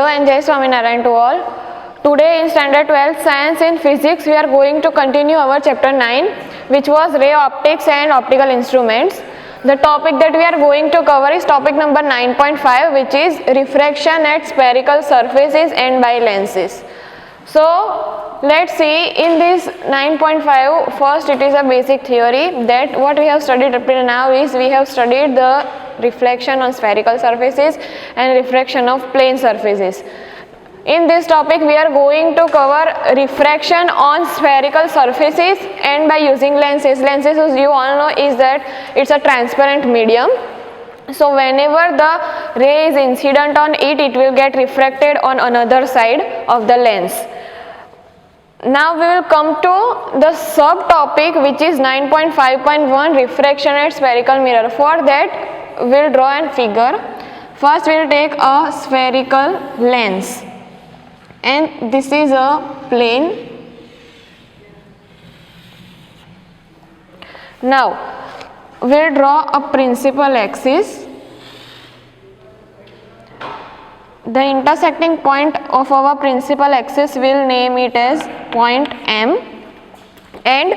and Jai Swaminarayan to all. Today in standard 12 science in physics we are going to continue our chapter 9, which was ray optics and optical instruments. The topic that we are going to cover is topic number 9.5, which is refraction at spherical surfaces and by lenses. So let's see in this 9.5, first it is a basic theory that what we have studied up till now is we have studied the reflection on spherical surfaces and refraction of plane surfaces. In this topic we are going to cover refraction on spherical surfaces and by using lenses. Lenses, as you all know, is that it's a transparent medium. So whenever the ray is incident on it, it will get refracted on another side of the lens. Now we will come to the subtopic, which is 9.5.1, refraction at spherical mirror. For that we will draw a figure. First we will take a spherical lens, and this is a plane. Now we will draw a principal axis. The intersecting point of our principal axis, will name it as point M, and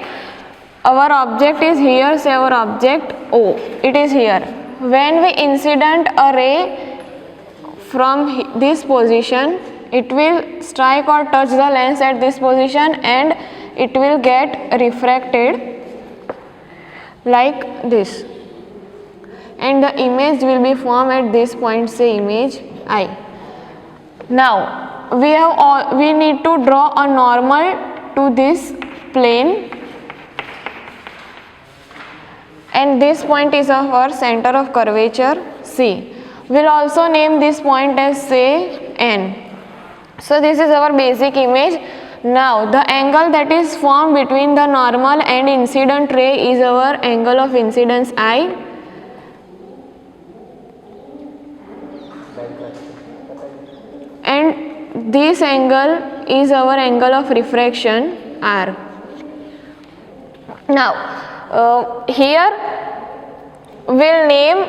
our object is here, say our object O, it is here. When we incident a ray from this position, it will strike or touch the lens at this position and it will get refracted like this, and the image will be formed at this point, say image I. Now we need to draw a normal to this plane, and this point is our center of curvature C. We will also name this point as, say, N. So this is our basic image. Now the angle that is formed between the normal and incident ray is our angle of incidence I, and this angle is our angle of refraction R. Now here we will name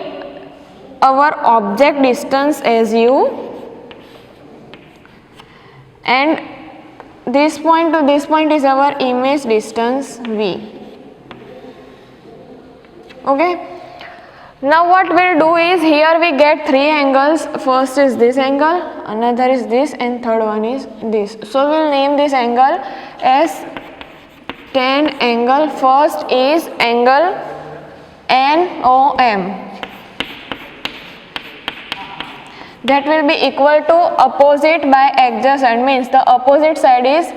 our object distance as U, and this point to this point is our image distance V. Okay. Now what we will do is, here we get three angles. First is this angle, another is this, and third one is this. So we will name this angle as tan angle. First is angle NOM. That will be equal to opposite by adjacent, means the opposite side is,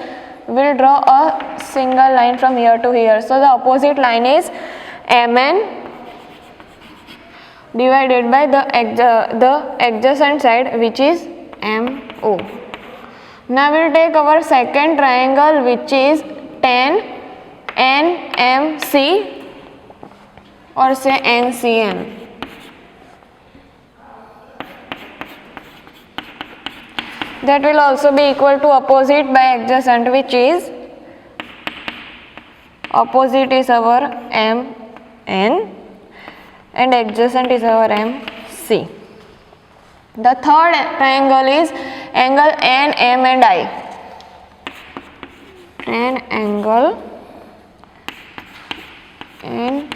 we will draw a single line from here to here. So the opposite line is MN divided by the adjacent side, which is MO. Now we will take our second triangle, which is tan NMC, or say NCM. That will also be equal to opposite by adjacent, which is, opposite is our MN and adjacent is our MC. The third triangle is angle NM and I. And angle NIM.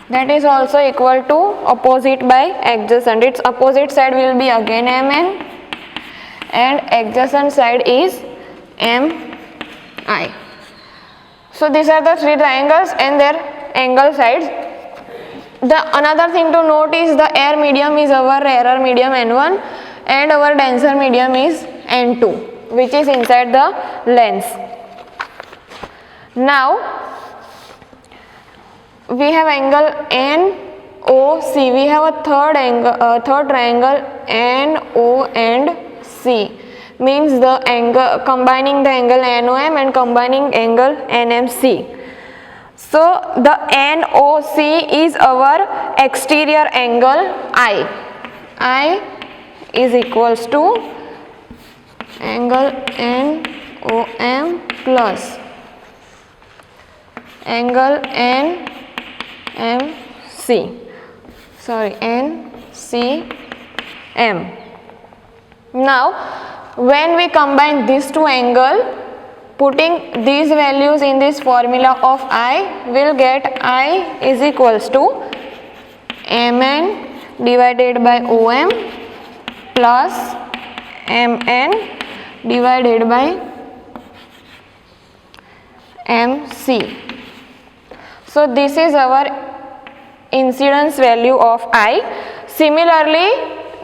That is also equal to opposite by adjacent. Its opposite side will be again MN and adjacent side is MI. So these are the three triangles and their angle sides. Another thing to note is the air medium is our rarer medium N1 and our denser medium is N2, which is inside the lens. Now we have angle NOC. We have a third triangle NO and C, means the angle combining the angle NOM and combining angle NMC. So the NOC is our exterior angle I. I is equals to angle NOM plus angle NMC. NCM. Now when we combine these two angles, putting these values in this formula of I, will get I is equals to Mn divided by Om plus Mn divided by MC. So this is our incidence value of I. Similarly,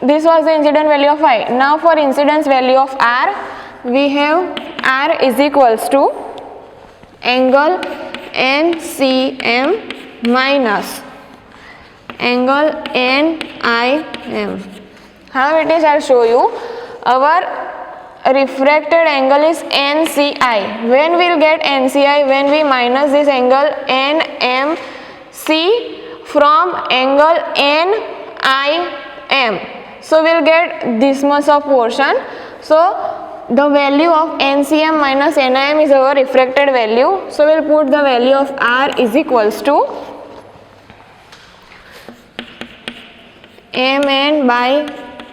this was the incident value of I. Now for incidence value of R, we have R is equals to angle NCM minus angle NIM. How it is, I will show you. Our refracted angle is NCI. When we will get NCI? When we minus this angle NMC from angle NIM. So we will get this much of portion. So the value of NCM minus NIM is our refracted value. So we will put the value of R is equals to Mn by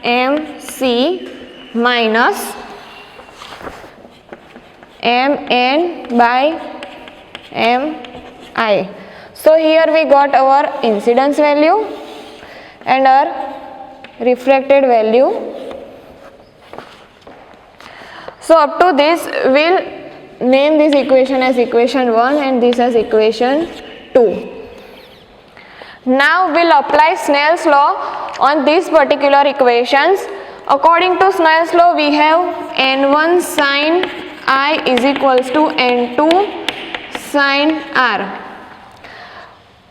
MC minus Mn by Mi. So here we got our incidence value and our refracted value. So up to this, we'll name this equation as equation 1 and this as equation 2. Now we'll apply Snell's law on these particular equations. According to Snell's law, we have N1 sin I is equals to N2 sin R.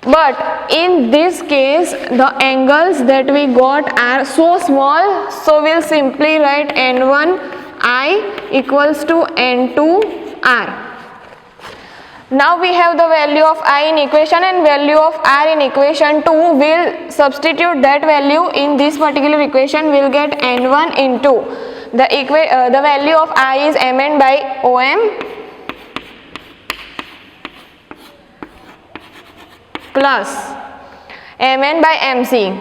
But in this case, the angles that we got are so small, so we'll simply write N1 I equals to N2 R. Now we have the value of I in equation and value of R in equation 2. We'll substitute that value in this particular equation. We'll get N1 into the value of I is Mn by Om plus Mn by MC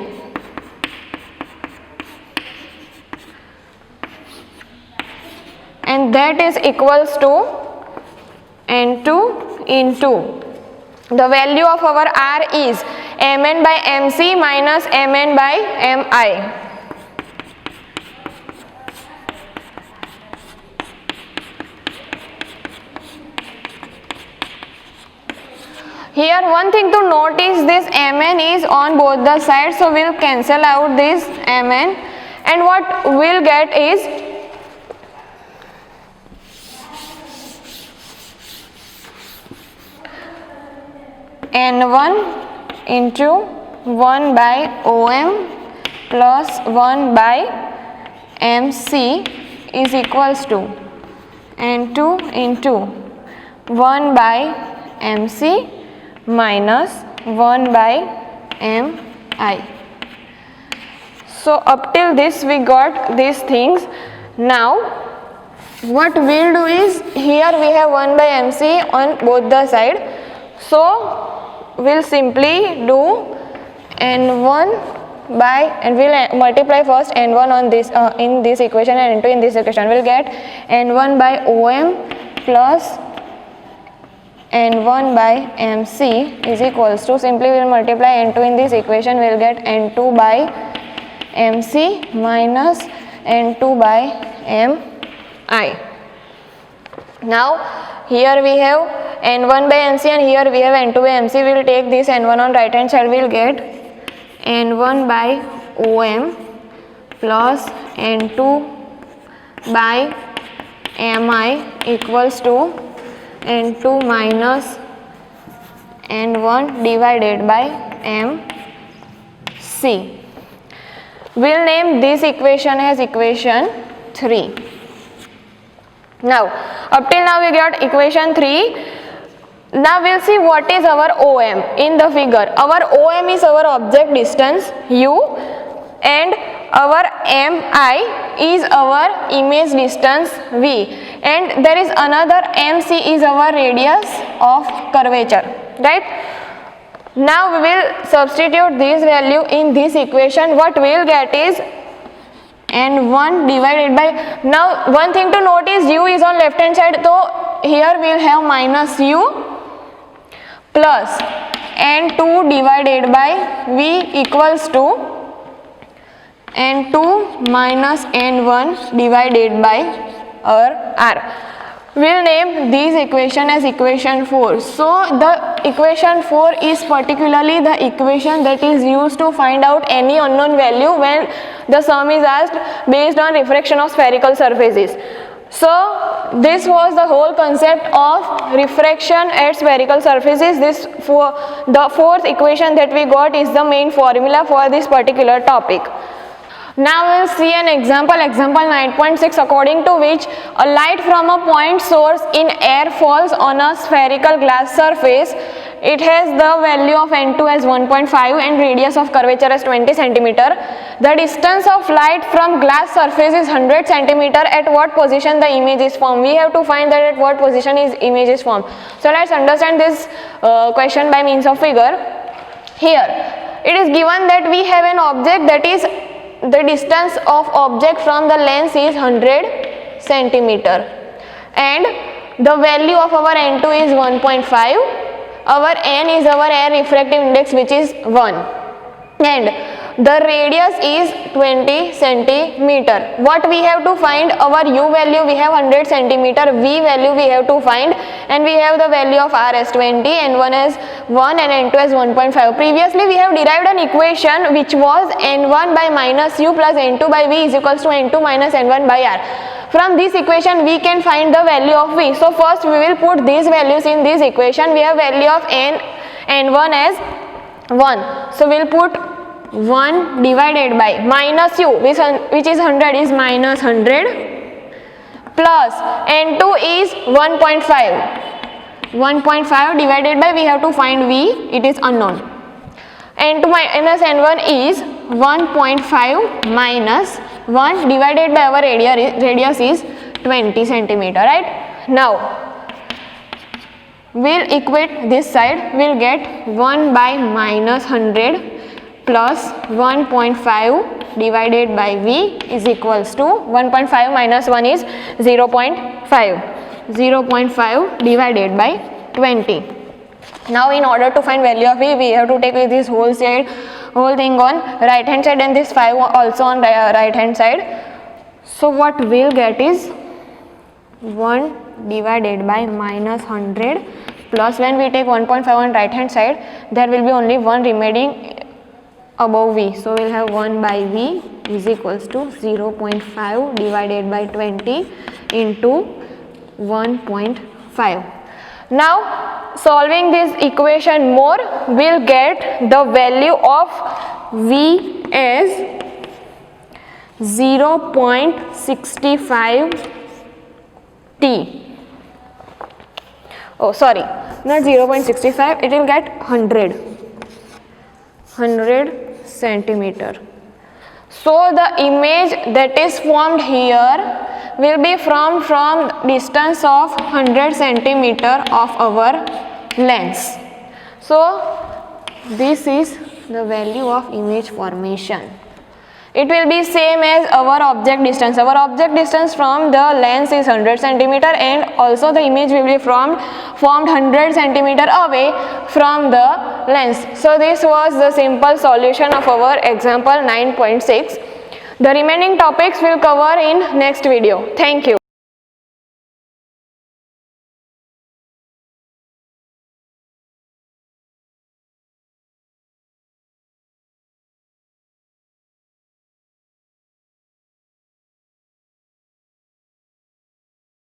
and that is equals to N2 into the value of our R is Mn by MC minus Mn by Mi. Here one thing to note is this Mn is on both the sides, so we'll cancel out this Mn and what we'll get is N1 into 1 by Om plus 1 by MC is equals to N2 into 1 by MC minus 1 by Mi. So up till this we got these things. Now what we'll do is, here we have 1 by MC on both the side. So we'll simply do N1 by, and we'll multiply first N1 on this in this equation and N2 in this equation. We'll get N1 by Om plus N1 by MC is equals to, simply we'll multiply N2 in this equation. We'll get N2 by MC minus N2 by Mi. Now here we have N1 by MC and here we have N2 by MC. We will take this N1 on right hand side. We will get N1 by Om plus N2 by Mi equals to N2 minus N1 divided by MC. We will name this equation as equation 3. Now up till now we got equation 3. Now we'll see what is our OM in the figure. Our OM is our object distance U and our MI is our image distance V, and there is another MC is our radius of curvature, right? Now we will substitute this value in this equation. What we will get is n1 divided by, now one thing to note is u is on left hand side, so here we will have minus u plus n2 divided by v equals to n2 minus n1 divided by our r. We will name these equation as equation 4. So the equation 4 is particularly the equation that is used to find out any unknown value when the sum is asked based on refraction of spherical surfaces. So this was the whole concept of refraction at spherical surfaces. The fourth equation that we got is the main formula for this particular topic. Now we will see an example 9.6, according to which a light from a point source in air falls on a spherical glass surface. It has the value of n2 as 1.5 and radius of curvature as 20 centimeter. The distance of light from glass surface is 100 centimeter. At what position the image is formed? We have to find that at what position is image is formed. So let's understand this question by means of figure. Here it is given that we have an object, that is the distance of object from the lens is 100 centimeter and the value of our n2 is 1.5. Our n is our air refractive index, which is 1, and the radius is 20 centimeter. What we have to find? Our u value we have 100 centimeter, v value we have to find, and we have the value of r as 20, n1 as 1 and n2 as 1.5. Previously we have derived an equation which was n1 by minus u plus n2 by v is equals to n2 minus n1 by r. From this equation we can find the value of v. So first we will put these values in this equation. We have value of n1 as 1. So we will put 1 divided by minus u, which is 100, is minus 100, plus n2 is 1.5. 1.5 divided by, we have to find v, it is unknown. n2 minus n1 is 1.5 minus 1 divided by our radius is 20 centimeter, right? Now we'll equate this side, we'll get 1 by minus 100 plus 1.5 divided by v is equals to 1.5 minus 1 is 0.5. 0.5 divided by 20. Now in order to find value of v, we have to take this whole thing on right hand side and this 5 also on right hand side. So what we'll get is 1 divided by minus 100 plus, when we take 1.5 on right hand side, there will be only 1 remaining above v. So we'll have 1 by v is equals to 0.5 divided by 20 into 1.5. Now solving this equation more, we'll get the value of v as 0.65 t. Oh sorry, not 0.65, it will get 100 centimeter. So the image that is formed here will be from distance of 100 centimeter of our lens. So this is the value of image formation. It will be same as our object distance. Our object distance from the lens is 100 centimeter and also the image will be formed 100 centimeter away from the lens. So this was the simple solution of our example 9.6. The remaining topics will cover in next video. Thank you.